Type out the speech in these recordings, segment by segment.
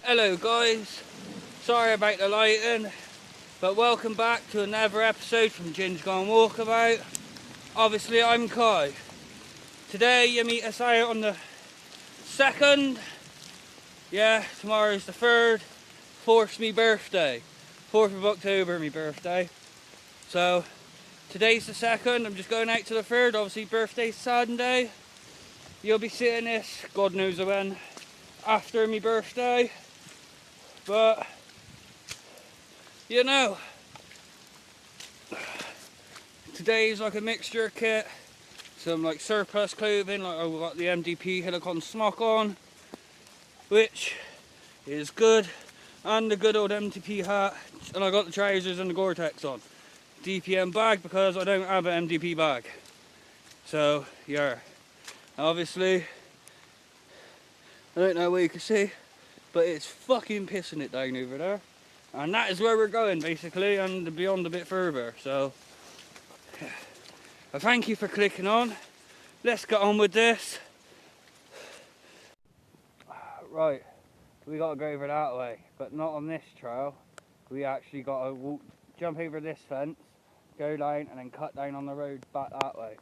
Hello guys, sorry about the lighting, but welcome back to another episode from Gin's Gone Walkabout. Obviously I'm Kai. Today you meet us out on the 2nd, tomorrow's the 3rd, 4th's me birthday, 4th of October me birthday. So today's the 2nd, I'm just going out to the 3rd, obviously birthday's Sunday. You'll be seeing this, God knows when, after me birthday. But, you know, today's like a mixture kit, some like surplus clothing, like I've got the MDP Helicon smock on, which is good, and the good old MDP hat, and I got the trousers and the Gore-Tex on. DPM bag because I don't have an MDP bag. So, yeah, obviously, I don't know what you can see, but it's fucking pissing it down over there. And that is where we're going, basically, and beyond a bit further. So, I thank you for clicking on. Let's get on with this. Right, we got to go over that way, but not on this trail. We actually got to jump over this fence, go down, and then cut down on the road back that way.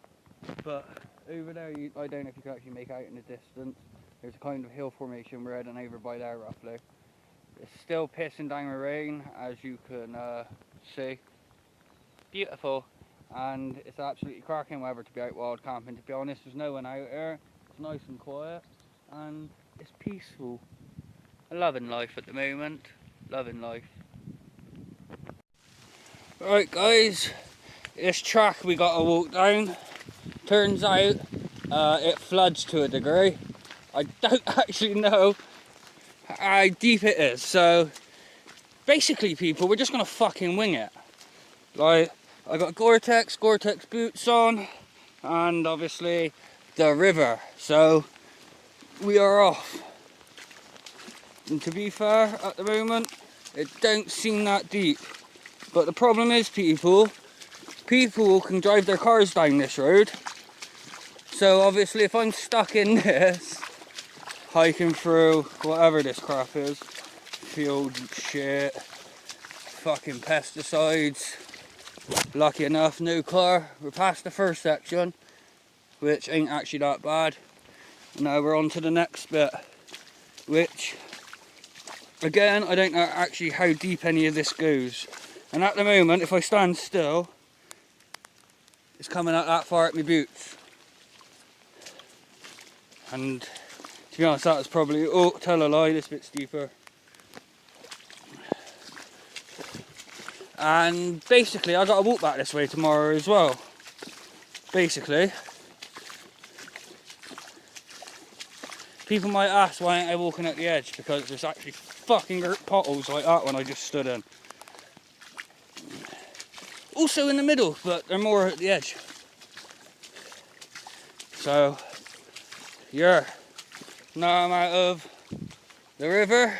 But over there, I don't know if you can actually make out in the distance. There's a kind of hill formation we're heading over by there, roughly. It's still pissing down with rain, as you can see. Beautiful. And it's absolutely cracking weather to be out wild camping. To be honest, there's no one out here. It's nice and quiet. And it's peaceful. I'm loving life at the moment. Loving life. Right guys, this track we got to walk down. Turns out it floods to a degree. I don't actually know how deep it is, so basically people, we're just gonna fucking wing it. Like, I got Gore-Tex boots on, and obviously the river, so we are off. And to be fair, at the moment it don't seem that deep, but the problem is people can drive their cars down this road. So obviously if I'm stuck in this, hiking through whatever this crap is, field shit, fucking pesticides, lucky enough, no car. We're past the first section, which ain't actually that bad. Now we're on to the next bit, which, again, I don't know actually how deep any of this goes. And at the moment, if I stand still, it's coming out that far at my boots. And to be honest, that was probably, oh, tell a lie, this bit's deeper. And basically, I got to walk back this way tomorrow as well. Basically, people might ask why ain't I walking at the edge, because there's actually fucking potholes like that one I just stood in. Also in the middle, but they're more at the edge. So, yeah. Now I'm out of the river,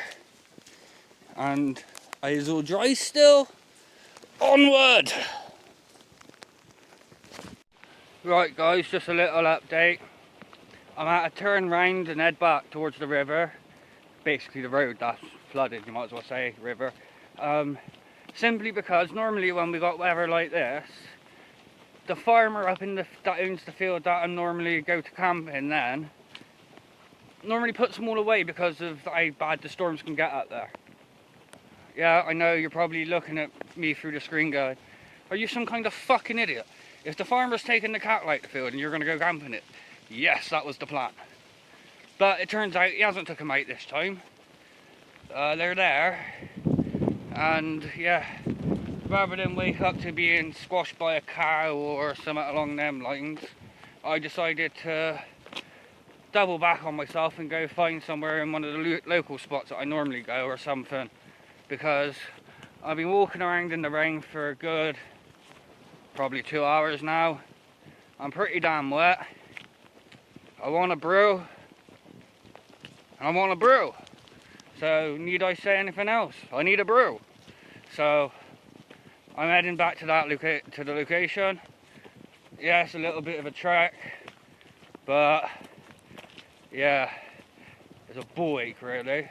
and it's all dry still. Onward! Right guys, just a little update. I'm at a turn round and head back towards the river. Basically the road that's flooded, you might as well say river. Simply because normally when we got weather like this, the farmer up in that owns the field that I normally go to camping then, normally puts them all away because of how bad the storms can get up there. Yeah, I know you're probably looking at me through the screen going, are you some kind of fucking idiot? If the farmer's taking the cattle out the field and you're going to go camping it, yes, that was the plan. But it turns out he hasn't took them out this time. They're there. And yeah, rather than wake up to being squashed by a cow or something along them lines, I decided to double back on myself and go find somewhere in one of the local spots that I normally go or something. Because I've been walking around in the rain for a good probably 2 hours now. I'm pretty damn wet. I want a brew. And I want a brew. So need I say anything else? I need a brew. So I'm heading back to that to the location. Yeah, it's a little bit of a trek, but yeah, it's a ball ache really.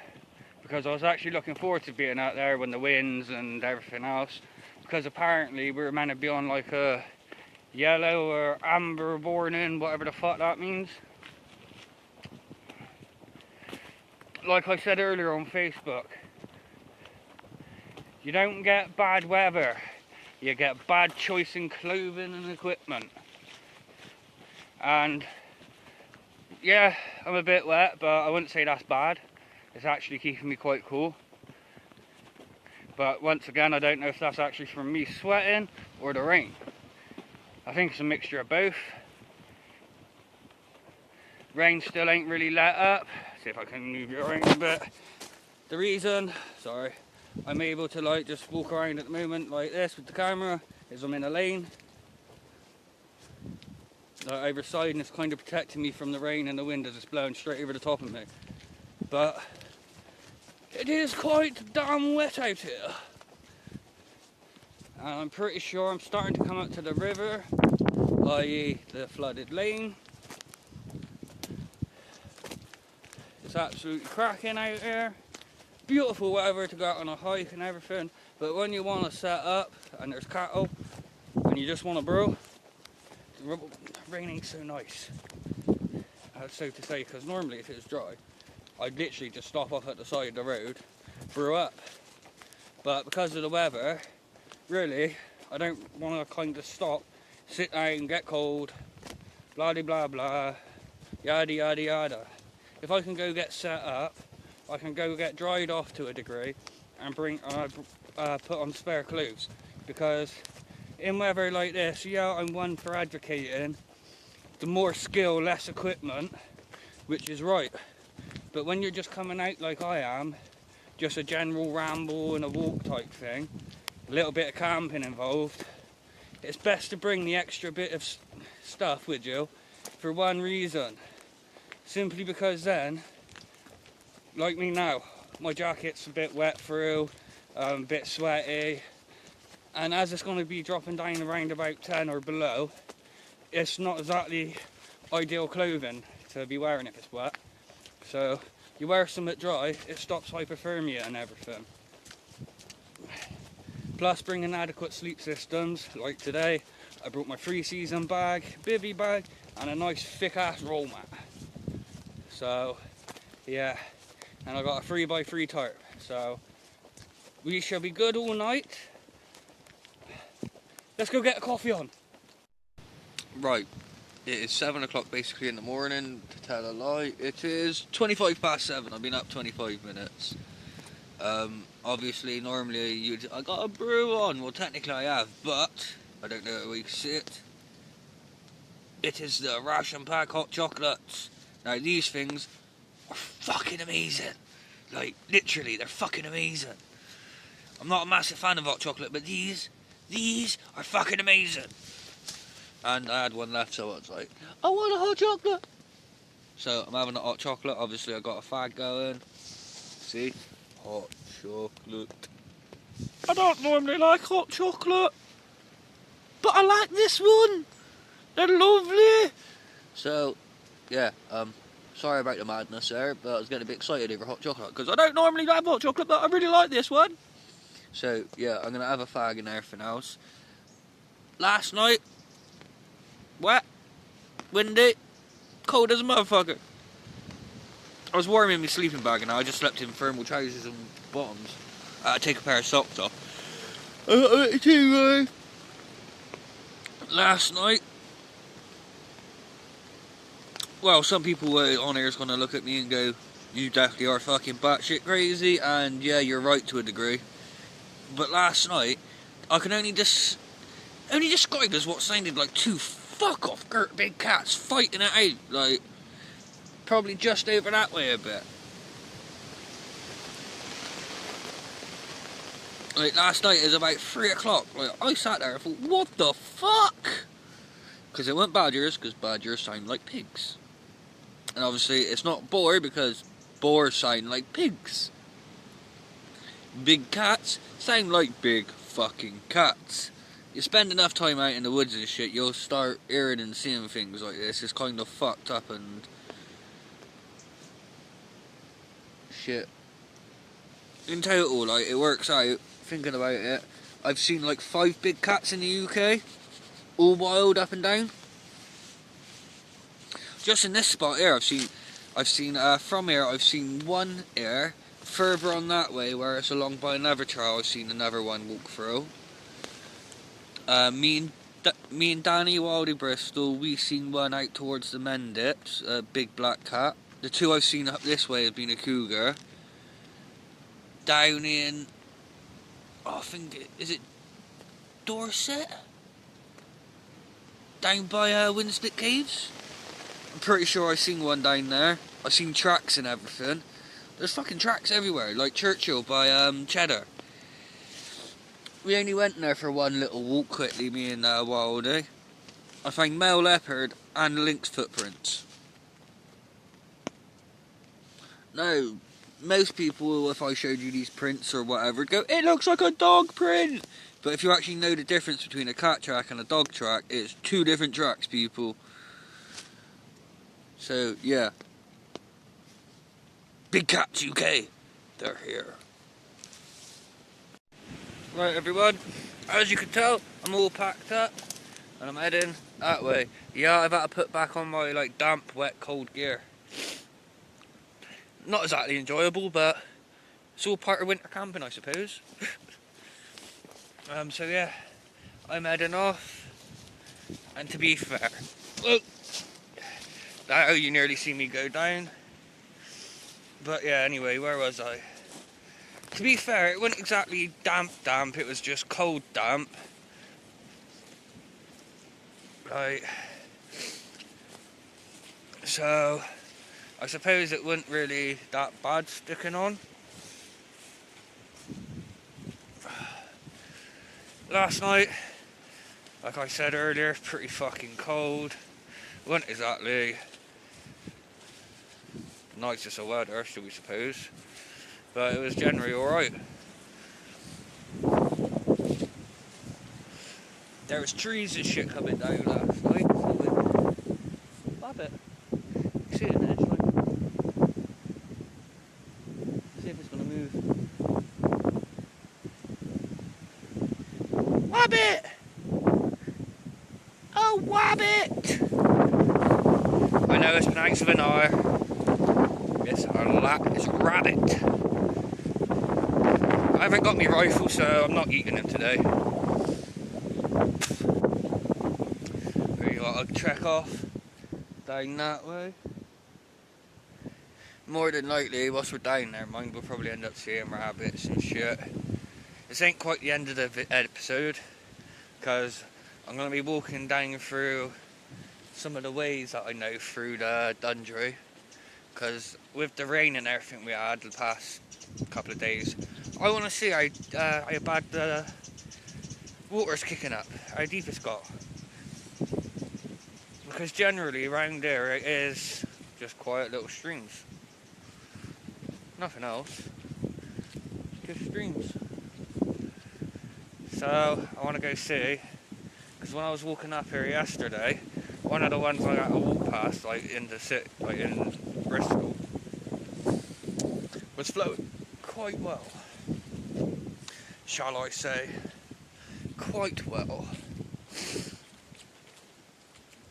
because I was actually looking forward to being out there when the winds and everything else, because apparently we were meant to be on like a yellow or amber warning, whatever the fuck that means. Like I said earlier on Facebook, you don't get bad weather, you get bad choice in clothing and equipment. And yeah, I'm a bit wet, but I wouldn't say that's bad. It's actually keeping me quite cool. But once again, I don't know if that's actually from me sweating or the rain. I think it's a mixture of both. Rain still ain't really let up. See if I can move your rain a bit. The reason, sorry, I'm able to like just walk around at the moment like this with the camera is I'm in a lane. Like over side, and it's kind of protecting me from the rain and the wind as it's blowing straight over the top of me. But it is quite damn wet out here. And I'm pretty sure I'm starting to come up to the river, i.e. the flooded lane. It's absolutely cracking out here. Beautiful weather to go out on a hike and everything. But when you want to set up and there's cattle and you just want to brew, the rain ain't so nice. That's so to say, because normally if it was dry, I'd literally just stop off at the side of the road, brew up. But because of the weather, really, I don't want to kind of stop, sit down, get cold, blah de blah blah, yada yada yada. If I can go get set up, I can go get dried off to a degree and bring put on spare clothes. Because in weather like this, yeah, I'm one for advocating the more skill, less equipment, which is right. But when you're just coming out like I am, just a general ramble and a walk type thing, a little bit of camping involved, it's best to bring the extra bit of stuff with you for one reason. Simply because then, like me now, my jacket's a bit wet through, a bit sweaty, and as it's going to be dropping down around about 10 or below, it's not exactly ideal clothing to be wearing if it's wet. So you wear something dry, it stops hypothermia and everything. Plus bringing adequate sleep systems, like today, I brought my 3-season bag, bivvy bag, and a nice thick ass roll mat. So yeah, and I got a 3x3 tarp, so we shall be good all night. Let's go get a coffee on. Right, it is 7 o'clock basically in the morning, to tell a lie. It is 7:25. I've been up 25 minutes. Obviously, normally I got a brew on. Well, technically I have, but I don't know how you can see it. It is the ration pack hot chocolates. Now, these things are fucking amazing. Like, literally, they're fucking amazing. I'm not a massive fan of hot chocolate, but these are fucking amazing. And I had one left, so I was like, I want a hot chocolate. So I'm having a hot chocolate. Obviously, I got a fag going. See? Hot chocolate. I don't normally like hot chocolate, but I like this one. They're lovely. So, yeah, sorry about the madness there, but I was getting a bit excited over hot chocolate, because I don't normally have hot chocolate, but I really like this one. So, yeah, I'm going to have a fag and everything else. Last night, wet, windy, cold as a motherfucker. I was warming my sleeping bag and I just slept in thermal trousers and bottoms. I had to take a pair of socks off. Last night, well, some people on here is going to look at me and go, you definitely are fucking batshit crazy, and yeah, you're right to a degree. But last night, I can only describe as what sounded like two fuck-off big cats fighting it out, like, probably just over that way a bit. Like, last night it was about 3 o'clock, like, I sat there and thought, what the fuck? Because it weren't badgers, because badgers sound like pigs. And obviously it's not boar, because boars sound like pigs. Big cats sound like big fucking cats. You spend enough time out in the woods and shit, you'll start hearing and seeing things like this. It's kind of fucked up and shit. in total, like, it works out, thinking about it, I've seen like 5 big cats in the UK, all wild up and down. Just in this spot here, I've seen from here, I've seen one here. Further on that way, where it's along by another trail, I've seen another one walk through. Me and Danny Wildy Bristol, we seen one out towards the Mendips, a big black cat. The 2 I've seen up this way have been a cougar. Down in, oh, I think, is it Dorset? Down by Winspit Caves? I'm pretty sure I seen one down there. I seen tracks and everything. There's fucking tracks everywhere, like Churchill by Cheddar. We only went there for one little walk quickly, me and Wildy. I found male leopard and lynx footprints. Now, most people, if I showed you these prints or whatever, go, it looks like a dog print! But if you actually know the difference between a cat track and a dog track, it's 2 different tracks, people. So, yeah. Big Cats UK, they're here. Right, everyone, as you can tell, I'm all packed up and I'm heading that way. Yeah, I've had to put back on my like damp, wet, cold gear. Not exactly enjoyable, but it's all part of winter camping, I suppose. So yeah, I'm heading off, and to be fair, look, now you nearly see me go down. But yeah, anyway, where was I? To be fair, it wasn't exactly damp, it was just cold damp. Right. So, I suppose it wasn't really that bad sticking on. Last night, like I said earlier, pretty fucking cold. Wasn't exactly nicest of weather, should we suppose. But it was generally alright. There was trees and shit coming down last night. Love it. You see it in the edge, like. See if it's gonna move. Wabbit! Oh, Wabbit! I know it's pronounced with an R. It's rabbit. I haven't got my rifle, so I'm not eating him today. We got to trek off down that way. More than likely, whilst we're down there, mind, we'll probably end up seeing rabbits and shit. This ain't quite the end of the episode, because I'm going to be walking down through some of the ways that I know through the Dundry, because with the rain and everything we had the past couple of days, I want to see how bad the water's kicking up, how deep it's got. Because generally around there it is just quiet little streams. Nothing else. Just streams. So I want to go see, because when I was walking up here yesterday, one of the ones I had to walk past, like in Bristol, was flowing quite well. Shall I say, quite well.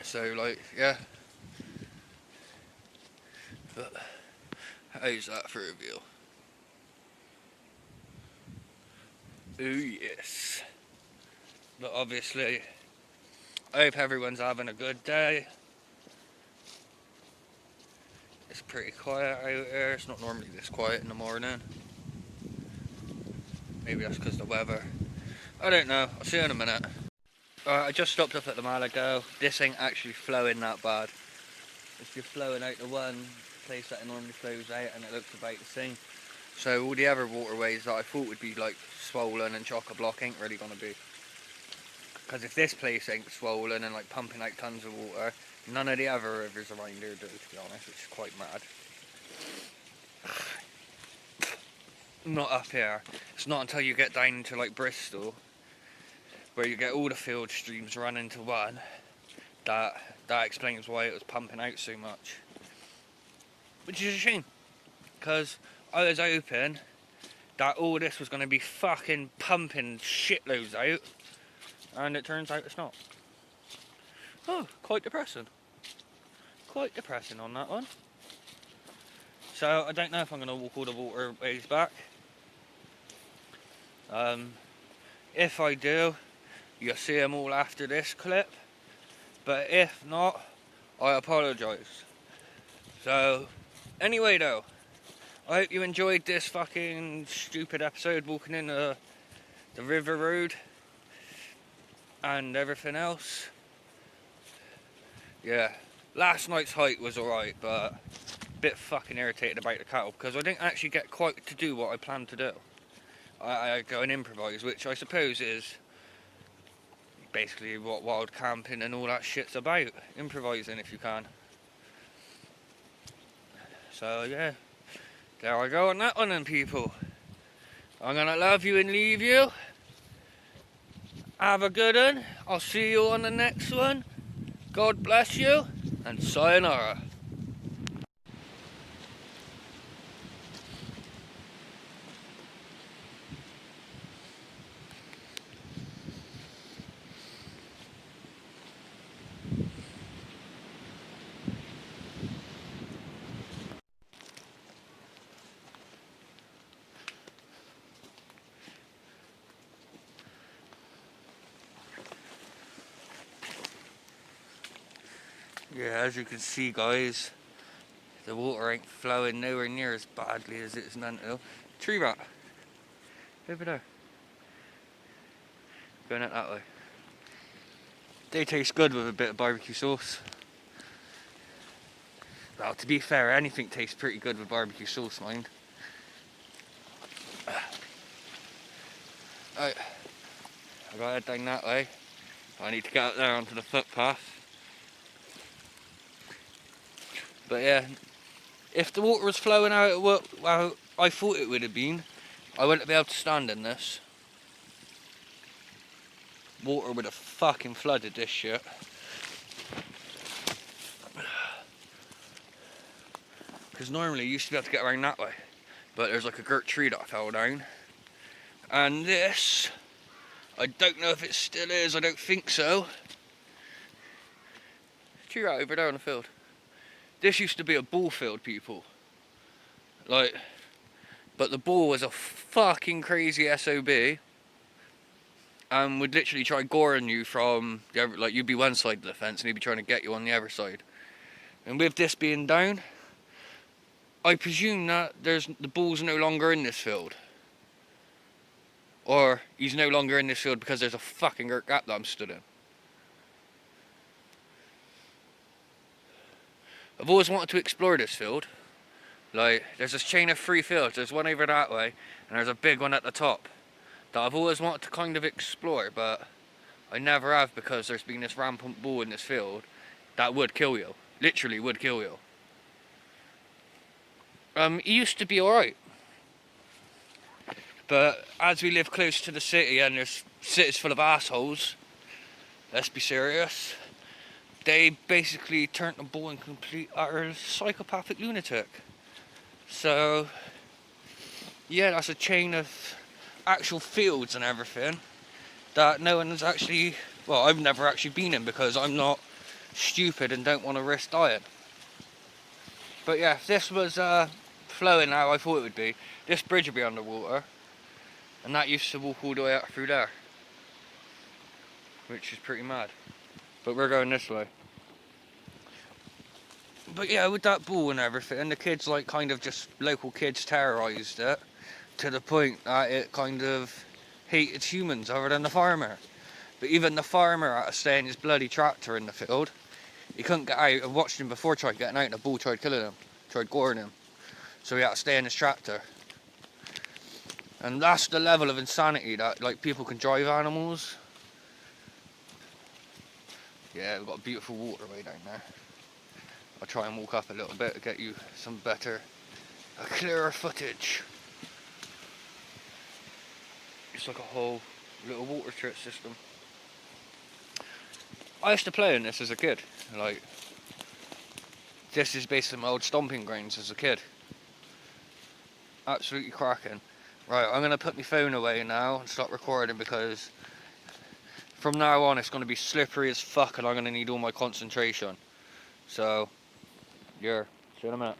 So, like, yeah. But how's that for a view? Oh yes. But obviously, I hope everyone's having a good day. It's pretty quiet out here. It's not normally this quiet in the morning. Maybe that's because of the weather. I don't know. I'll see you in a minute. Alright, I just stopped up at the Malago. This ain't actually flowing that bad. It's just flowing out the one place that it normally flows out, and it looks about the same. So all the other waterways that I thought would be like swollen and chock-a-block ain't really gonna be. Because if this place ain't swollen and like pumping out tons of water, none of the other rivers around here do, to be honest, which is quite mad. Not up here. It's not until you get down into like Bristol, where you get all the field streams run into one, that explains why it was pumping out so much. Which is a shame, because I was hoping that all this was going to be fucking pumping shitloads out, and it turns out it's not. Oh, quite depressing. Quite depressing on that one. So I don't know if I'm going to walk all the waterways back. If I do, you'll see them all after this clip. But if not, I apologise. So, anyway though, I hope you enjoyed this fucking stupid episode walking in the river road and everything else. Yeah, last night's hike was alright, but a bit fucking irritated about the cattle because I didn't actually get quite to do what I planned to do. I go and improvise, which I suppose is basically what wild camping and all that shit's about. Improvising if you can. So yeah, there I go on that one then, people. I'm gonna love you and leave you. Have a good one. I'll see you on the next one. God bless you, and sayonara. Yeah, as you can see, guys, the water ain't flowing nowhere near as badly as it's meant to. Tree rat. Over there. Going out that way. They taste good with a bit of barbecue sauce. Well, to be fair, anything tastes pretty good with barbecue sauce, mind. Right, I gotta head down that way. I need to get out there onto the footpath. But yeah, if the water was flowing out well, I thought it would have been, I wouldn't be able to stand in this. Water would have fucking flooded this shit. Because normally you used to be able to get around that way. But there's like a girt tree that fell down. And this, I don't know if it still is, I don't think so. Tree right over there on the field. This used to be a ball field, people. Like, but the ball was a fucking crazy SOB. And would literally try goring you from, the other, like, you'd be one side of the fence and he'd be trying to get you on the other side. And with this being down, I presume that the ball's no longer in this field. Or he's no longer in this field because there's a fucking girt gap that I'm stood in. I've always wanted to explore this field. Like, there's this chain of 3 fields. There's one over that way, and there's a big one at the top that I've always wanted to kind of explore, but I never have because there's been this rampant bull in this field that would kill you. Literally would kill you. He used to be alright. But as we live close to the city and there's cities full of assholes, let's be serious, they basically turned the bull into complete utter psychopathic lunatic. So yeah, that's a chain of actual fields and everything that no one has actually, well, I've never actually been in because I'm not stupid and don't want to risk dying. But yeah, if this was flowing how I thought it would be, this bridge would be underwater, and that used to walk all the way out through there, which is pretty mad. But we're going this way. But yeah, with that bull and everything, the kids, like, kind of just, local kids terrorised it to the point that it kind of hated humans other than the farmer. But even the farmer had to stay in his bloody tractor in the field. He couldn't get out. I watched him before tried getting out and the bull tried killing him, tried goring him. So he had to stay in his tractor. And that's the level of insanity that, like, people can drive animals. Yeah, we've got a beautiful waterway down there. I'll try and walk up a little bit to get you some better, clearer footage. It's like a whole little water treat system. I used to play in this as a kid. Like, this is basically my old stomping grounds as a kid. Absolutely cracking. Right, I'm going to put my phone away now and stop recording because from now on it's going to be slippery as fuck and I'm going to need all my concentration. So, see you in a minute.